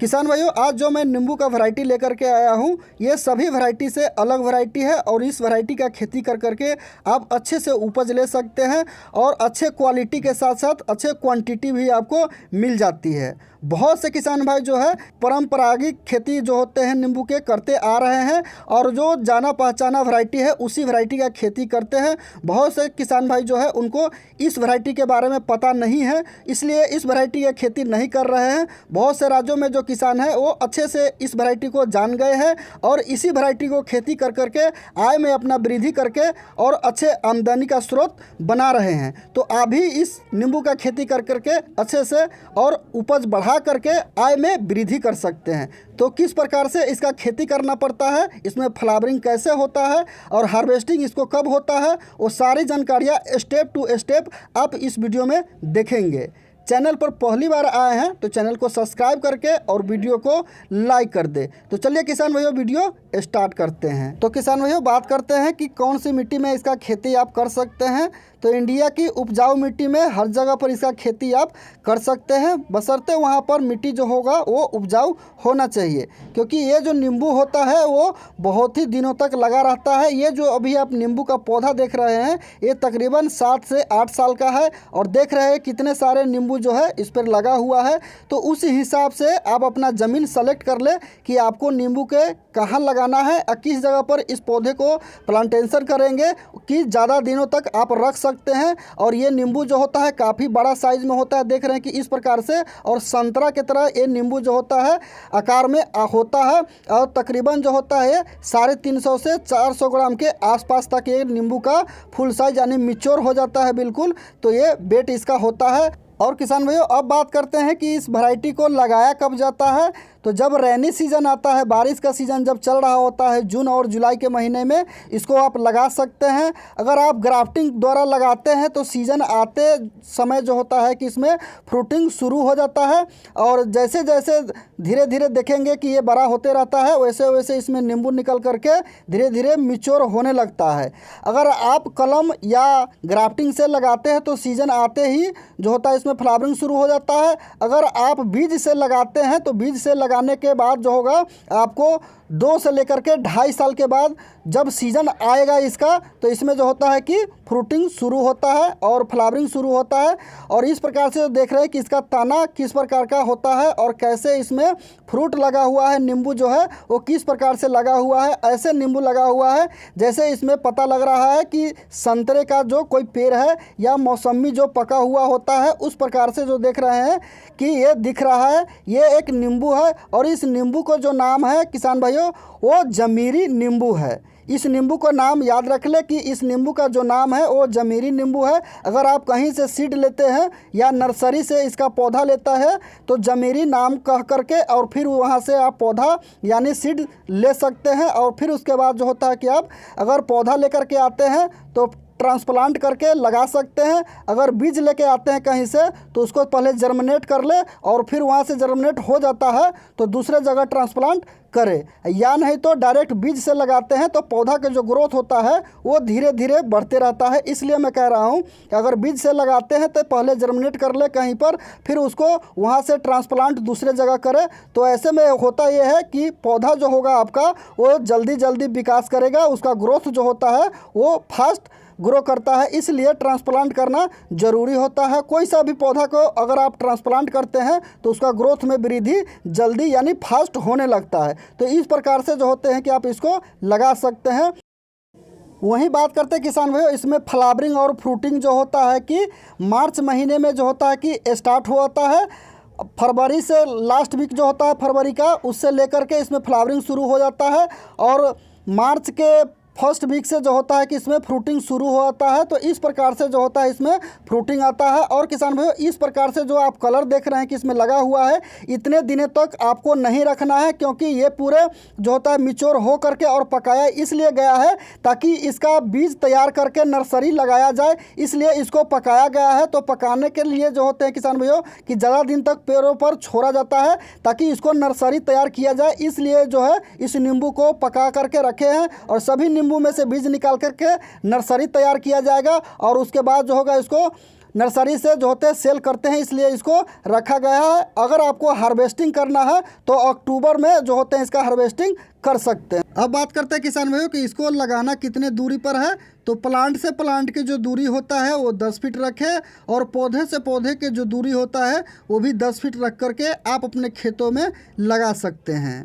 किसान भाइयों, आज जो मैं नींबू का वैरायटी लेकर के आया हूँ, ये सभी वैरायटी से अलग वैरायटी है और इस वैरायटी का खेती कर करके आप अच्छे से उपज ले सकते हैं और अच्छे क्वालिटी के साथ साथ अच्छे क्वांटिटी भी आपको मिल जाती है। बहुत से किसान भाई जो है परंपरागत खेती जो होते हैं नींबू के करते आ रहे हैं और जो जाना पहचाना वैरायटी है उसी वैरायटी का खेती करते हैं। बहुत से किसान भाई जो है उनको इस वैरायटी के बारे में पता नहीं है, इसलिए इस वैरायटी की खेती नहीं कर रहे हैं। बहुत से राज्यों में जो किसान है वो अच्छे से इस वैरायटी को जान गए हैं और इसी वैरायटी को खेती कर करके आय में अपना वृद्धि करके और अच्छे आमदनी का स्रोत बना रहे हैं। तो आप भी इस नींबू का खेती कर करके अच्छे से और उपज बढ़ा करके आय में वृद्धि कर सकते हैं। तो किस प्रकार से इसका खेती करना पड़ता है, इसमें फ्लावरिंग कैसे होता है और हार्वेस्टिंग इसको कब होता है, वो सारी जानकारियाँ स्टेप टू स्टेप आप इस वीडियो में देखेंगे। चैनल पर पहली बार आए हैं तो चैनल को सब्सक्राइब करके और वीडियो को लाइक कर दे। तो चलिए किसान भाइयों वीडियो स्टार्ट करते हैं। तो किसान भाइयों बात करते हैं कि कौन सी मिट्टी में इसका खेती आप कर सकते हैं। तो इंडिया की उपजाऊ मिट्टी में हर जगह पर इसका खेती आप कर सकते हैं, बशर्ते वहाँ पर मिट्टी जो होगा वो उपजाऊ होना चाहिए, क्योंकि ये जो नींबू होता है वो बहुत ही दिनों तक लगा रहता है। ये जो अभी आप नींबू का पौधा देख रहे हैं ये तकरीबन 7 से 8 साल का है और देख रहे हैं कितने सारे नींबू जो है इस पर लगा हुआ है। तो उस हिसाब से आप अपना ज़मीन सेलेक्ट कर ले कि आपको नींबू के कहाँ लगाना है और किस जगह पर इस पौधे को प्लांटेशन करेंगे कि ज़्यादा दिनों तक आप रख सकते हैं। और ये नींबू जो होता है काफ़ी बड़ा साइज में होता है, देख रहे हैं कि इस प्रकार से, और संतरा की तरह ये नींबू जो होता है आकार में होता है और तकरीबन जो होता है 350 से 400 ग्राम के आसपास तक ये नींबू का फुल साइज यानी मिच्योर हो जाता है बिल्कुल। तो ये वेट इसका होता है। और किसान भाइयों अब बात करते हैं कि इस वैरायटी को लगाया कब जाता है। तो जब रेनी सीज़न आता है, बारिश का सीज़न जब चल रहा होता है जून और जुलाई के महीने में इसको आप लगा सकते हैं। अगर आप ग्राफ्टिंग द्वारा लगाते हैं तो सीज़न आते समय जो होता है कि इसमें फ्रूटिंग शुरू हो जाता है और जैसे जैसे धीरे धीरे देखेंगे कि ये बड़ा होते रहता है वैसे वैसे इसमें नींबू निकल करके धीरे धीरे मिच्योर होने लगता है। अगर आप कलम या ग्राफ्टिंग से लगाते हैं तो सीज़न आते ही जो होता है इसमें फ्लावरिंग शुरू हो जाता है। अगर आप बीज से लगाते हैं तो बीज से लगाने के बाद जो होगा आपको 2 से लेकर के 2.5 साल के बाद जब सीज़न आएगा इसका तो इसमें जो होता है कि फ्रूटिंग शुरू होता है और फ्लावरिंग शुरू होता है। और इस प्रकार से देख रहे हैं कि इसका तना किस प्रकार का होता है और कैसे इसमें फ्रूट लगा हुआ है, नींबू जो है वो किस प्रकार से लगा हुआ है। ऐसे नींबू लगा हुआ है जैसे इसमें पता लग रहा है कि संतरे का जो कोई पेड़ है या मौसमी जो पका हुआ होता है उस प्रकार से जो देख रहे हैं कि ये दिख रहा है, ये एक नींबू है। और इस नींबू को जो नाम है किसान भाइयों वो जमीरी नींबू है। इस नींबू का नाम याद रख ले कि इस नींबू का जो नाम है वो जमीरी नींबू है। अगर आप कहीं से सीड लेते हैं या नर्सरी से इसका पौधा लेता है तो जमीरी नाम कह करके और फिर वहाँ से आप पौधा यानी सीड ले सकते हैं। और फिर उसके बाद जो होता है कि आप अगर पौधा लेकर के आते हैं तो ट्रांसप्लांट करके लगा सकते हैं। अगर बीज लेके आते हैं कहीं से तो उसको पहले जर्मिनेट कर ले और फिर वहाँ से जर्मिनेट हो जाता है तो दूसरे जगह ट्रांसप्लांट करे, या नहीं तो डायरेक्ट बीज से लगाते हैं तो पौधा का जो ग्रोथ होता है वो धीरे धीरे बढ़ते रहता है। इसलिए मैं कह रहा हूँ कि अगर बीज से लगाते हैं तो पहले जर्मिनेट कर ले कहीं पर, फिर उसको वहाँ से ट्रांसप्लांट दूसरे जगह करे। तो ऐसे में होता ये है कि पौधा जो होगा आपका वो जल्दी जल्दी विकास करेगा, उसका ग्रोथ जो होता है वो फास्ट ग्रो करता है। इसलिए ट्रांसप्लांट करना ज़रूरी होता है। कोई सा भी पौधा को अगर आप ट्रांसप्लांट करते हैं तो उसका ग्रोथ में वृद्धि जल्दी यानी फास्ट होने लगता है। तो इस प्रकार से जो होते हैं कि आप इसको लगा सकते हैं। वहीं बात करते हैं किसान भाइयों इसमें फ्लावरिंग और फ्रूटिंग जो होता है कि मार्च महीने में जो होता है कि स्टार्ट होता है। फरवरी से लास्ट वीक जो होता है फरवरी का उससे लेकर के इसमें फ्लावरिंग शुरू हो जाता है और मार्च के फर्स्ट वीक से जो होता है कि इसमें फ्रूटिंग शुरू होता है। तो इस प्रकार से जो होता है इसमें फ्रूटिंग आता है। और किसान भाइयों इस प्रकार से जो आप कलर देख रहे हैं कि इसमें लगा हुआ है इतने दिनों तक आपको नहीं रखना है, क्योंकि ये पूरे जो होता है मिच्योर हो करके और पकाया इसलिए गया है ताकि इसका बीज तैयार करके नर्सरी लगाया जाए, इसलिए इसको पकाया गया है। तो पकाने के लिए जो होते हैं किसान भाइयों कि ज़्यादा दिन तक पेड़ों पर छोड़ा जाता है ताकि इसको नर्सरी तैयार किया जाए, इसलिए जो है इस नींबू को पका करके रखे हैं। और सभी नींबू में से बीज निकाल करके नर्सरी तैयार किया जाएगा और उसके बाद जो होगा इसको नर्सरी से जो होते हैं सेल करते हैं, इसलिए इसको रखा गया है। अगर आपको हार्वेस्टिंग करना है तो अक्टूबर में जो होते हैं इसका हार्वेस्टिंग कर सकते हैं। अब बात करते हैं किसान भाइयों कि इसको लगाना कितने दूरी पर है। तो प्लांट से प्लांट की जो दूरी होता है वो 10 फीट रखें, और पौधे से पौधे की जो दूरी होता है वो भी 10 फीट रख करके आप अपने खेतों में लगा सकते हैं।